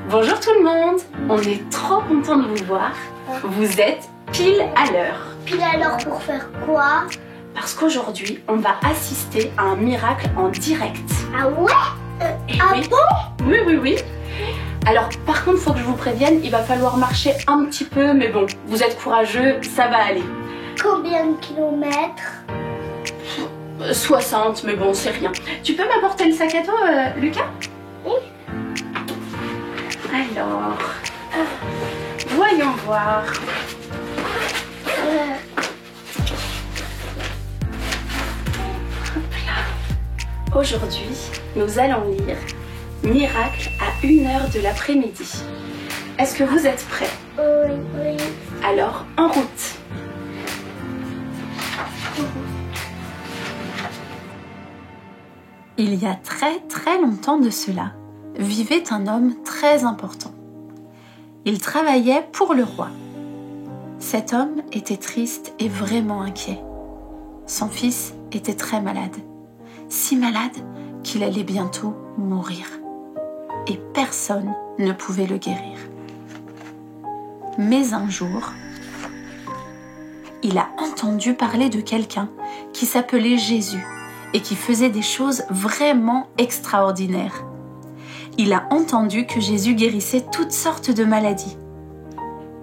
Bonjour tout le monde, on est trop content de vous voir. Vous êtes pile à l'heure. Pile à l'heure pour faire quoi? Parce qu'aujourd'hui, on va assister à un miracle en direct. Ah ouais? Oui. Bon? Oui. Alors par contre, faut que je vous prévienne, il va falloir marcher un petit peu, mais bon, vous êtes courageux, ça va aller. Combien de kilomètres? 60, mais bon, c'est rien. Tu peux m'apporter le sac à dos, Lucas? Oui. Alors, voyons voir. Hop là. Aujourd'hui, nous allons lire Miracle à 1h de l'après-midi. Est-ce que vous êtes prêts? Oui. Alors, en route. Il y a très longtemps de cela, vivait un homme très important. Il travaillait pour le roi. Cet homme était triste et vraiment inquiet. Son fils était très malade, si malade qu'il allait bientôt mourir. Et personne ne pouvait le guérir. Mais un jour, il a entendu parler de quelqu'un qui s'appelait Jésus et qui faisait des choses vraiment extraordinaires. Il a entendu que Jésus guérissait toutes sortes de maladies.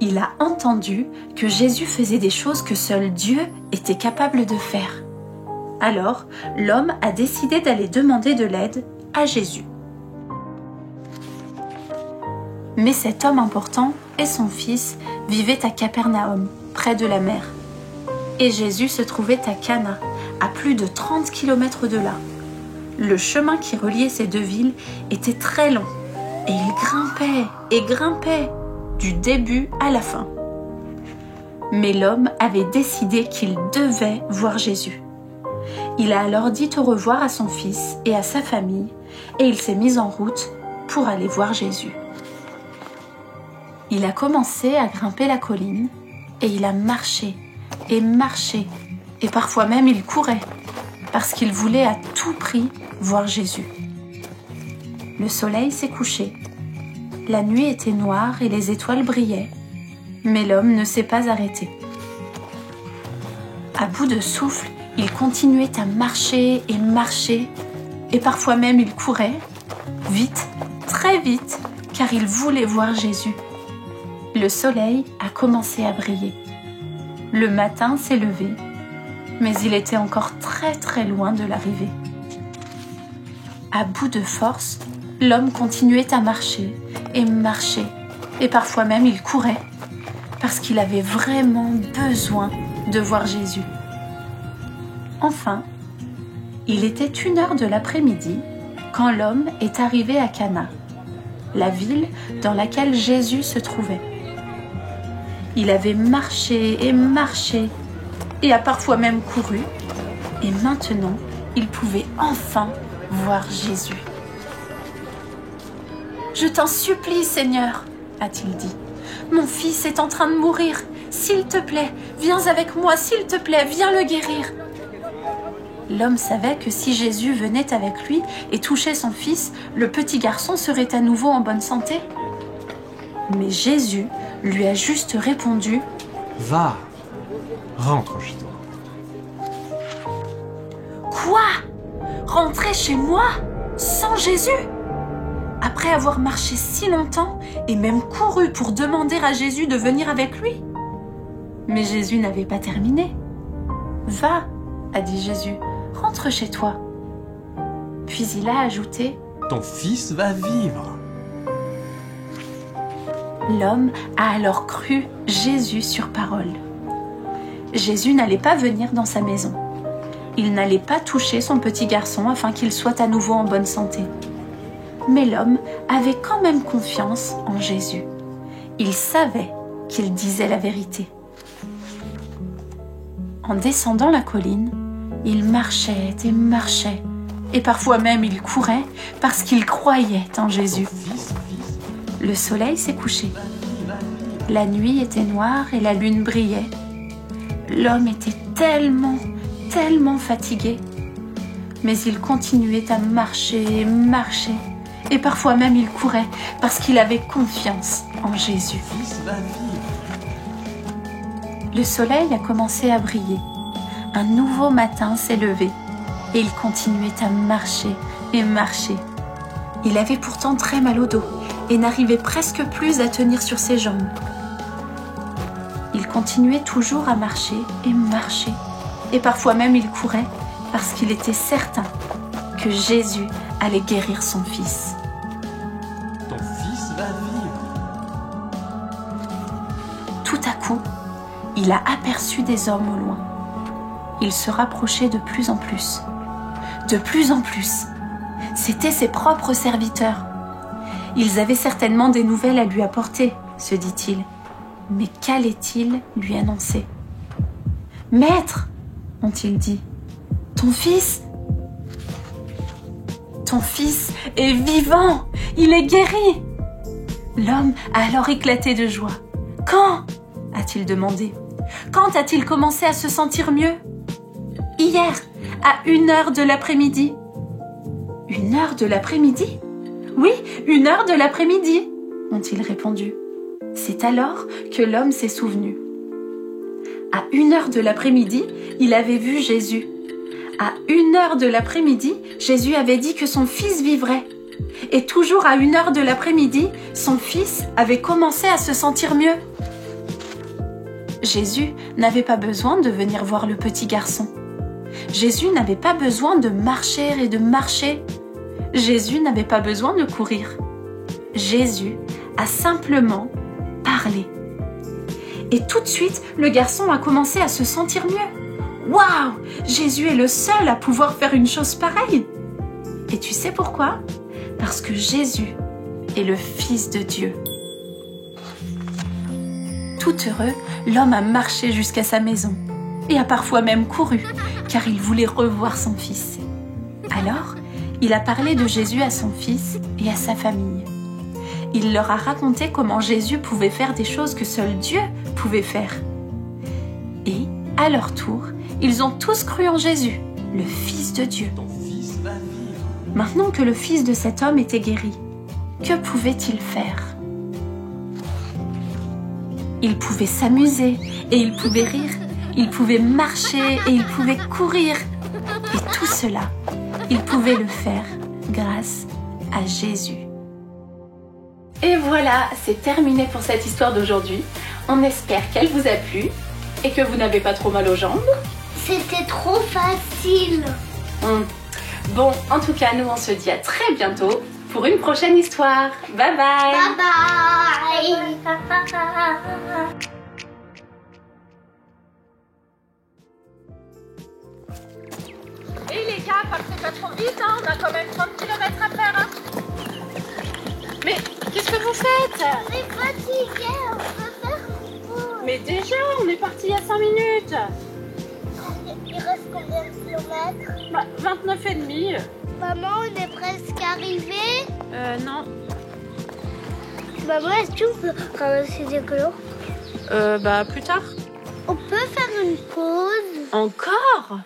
Il a entendu que Jésus faisait des choses que seul Dieu était capable de faire. Alors, l'homme a décidé d'aller demander de l'aide à Jésus. Mais cet homme important et son fils vivaient à Capernaum, près de la mer. Et Jésus se trouvait à Cana, à plus de 30 km de là. Le chemin qui reliait ces deux villes était très long et il grimpait du début à la fin. Mais l'homme avait décidé qu'il devait voir Jésus. Il a alors dit au revoir à son fils et à sa famille et il s'est mis en route pour aller voir Jésus. Il a commencé à grimper la colline et il a marché et parfois même il courait parce qu'il voulait à tout prix voir Jésus. Le soleil s'est couché, la nuit était noire et les étoiles brillaient, mais l'homme ne s'est pas arrêté. À bout de souffle, il continuait à marcher et parfois même il courait, vite, très vite, car il voulait voir Jésus. Le soleil a commencé à briller. Le matin s'est levé, mais il était encore très loin de l'arrivée. À bout de force, l'homme continuait à marcher et parfois même il courait, parce qu'il avait vraiment besoin de voir Jésus. Enfin, il était 1h de l'après-midi quand l'homme est arrivé à Cana, la ville dans laquelle Jésus se trouvait. Il avait marché et a parfois même couru, et maintenant, il pouvait enfin voir Jésus. « Je t'en supplie, Seigneur, a-t-il dit. Mon fils est en train de mourir. S'il te plaît, viens avec moi, s'il te plaît, viens le guérir. » L'homme savait que si Jésus venait avec lui et touchait son fils, le petit garçon serait à nouveau en bonne santé. Mais Jésus lui a juste répondu « Va, rentre chez toi. » Quoi? Rentrer chez moi? Sans Jésus? Après avoir marché si longtemps et même couru pour demander à Jésus de venir avec lui? Mais Jésus n'avait pas terminé. « Va, a dit Jésus, rentre chez toi. » Puis il a ajouté « Ton fils va vivre. » L'homme a alors cru Jésus sur parole. Jésus n'allait pas venir dans sa maison. Il n'allait pas toucher son petit garçon afin qu'il soit à nouveau en bonne santé. Mais l'homme avait quand même confiance en Jésus. Il savait qu'il disait la vérité. En descendant la colline, il marchait et parfois même il courait parce qu'il croyait en Jésus. Le soleil s'est couché. La nuit était noire et la lune brillait. L'homme était tellement fatigué. Mais il continuait à marcher et parfois même il courait parce qu'il avait confiance en Jésus. Ton fils va vivre. Le soleil a commencé à briller. Un nouveau matin s'est levé et il continuait à marcher et marcher. Il avait pourtant très mal au dos et n'arrivait presque plus à tenir sur ses jambes. Il continuait toujours à marcher et parfois même il courait parce qu'il était certain que Jésus allait guérir son fils. Ton fils va vivre. Tout à coup, il a aperçu des hommes au loin. Ils se rapprochaient de plus en plus. De plus en plus. C'étaient ses propres serviteurs. Ils avaient certainement des nouvelles à lui apporter, se dit-il. Mais qu'allait-il lui annoncer ? « Maître !» ont-ils dit. « Ton fils est vivant! Il est guéri !» L'homme a alors éclaté de joie. « Quand ?» a-t-il demandé. « Quand a-t-il commencé à se sentir mieux ?»« Hier, à 1h de l'après-midi. » 1h de l'après-midi ? Oui, 1h de l'après-midi, ont-ils répondu. C'est alors que l'homme s'est souvenu. À 1h de l'après-midi, il avait vu Jésus. À 1h de l'après-midi, Jésus avait dit que son fils vivrait. Et toujours à 1h de l'après-midi, son fils avait commencé à se sentir mieux. Jésus n'avait pas besoin de venir voir le petit garçon. Jésus n'avait pas besoin de marcher et de marcher. Jésus n'avait pas besoin de courir. Jésus a simplement parlé. Et tout de suite, le garçon a commencé à se sentir mieux. Waouh! Jésus est le seul à pouvoir faire une chose pareille. Et tu sais pourquoi? Parce que Jésus est le Fils de Dieu. Tout heureux, l'homme a marché jusqu'à sa maison et a parfois même couru, car il voulait revoir son fils. Alors, il a parlé de Jésus à son fils et à sa famille. Il leur a raconté comment Jésus pouvait faire des choses que seul Dieu pouvait faire. Et, à leur tour, ils ont tous cru en Jésus, le Fils de Dieu. Ton fils va vivre. Maintenant que le fils de cet homme était guéri, que pouvait-il faire? Il pouvait s'amuser et il pouvait rire, il pouvait marcher et il pouvait courir. Et tout cela, il pouvait le faire grâce à Jésus. Et voilà, c'est terminé pour cette histoire d'aujourd'hui. On espère qu'elle vous a plu et que vous n'avez pas trop mal aux jambes. C'était trop facile. Bon, en tout cas, nous on se dit à très bientôt pour une prochaine histoire. Bye bye. Bye bye. Et les gars, partez pas trop vite, hein, on a quand même 30 km à faire. Hein. Mais qu'est-ce que vous faites? On est fatigué, on peut faire quoi? Mais déjà, on est parti il y a 5 minutes. Il reste combien de kilomètres? 29 et demi. Maman, on est presque arrivé. Non. Maman, est-ce qu'on peut ramasser des couleurs? Plus tard. On peut faire une pause? Encore?